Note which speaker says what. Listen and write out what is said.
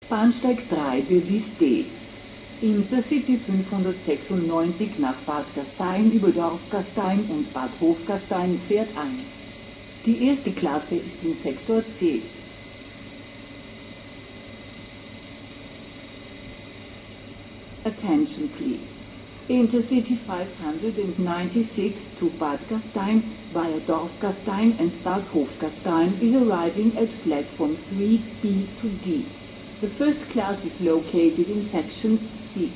Speaker 1: Bahnsteig 3 bis D. Intercity 596 nach Bad Gastein über Dorf Gastein und Bad Hofgastein fährt ein. Die erste Klasse ist in Sektor C. Attention please. Intercity 596 to Bad Gastein via Dorf Gastein and Bad Hofgastein is arriving at platform 3B to D. The first class is located in section C.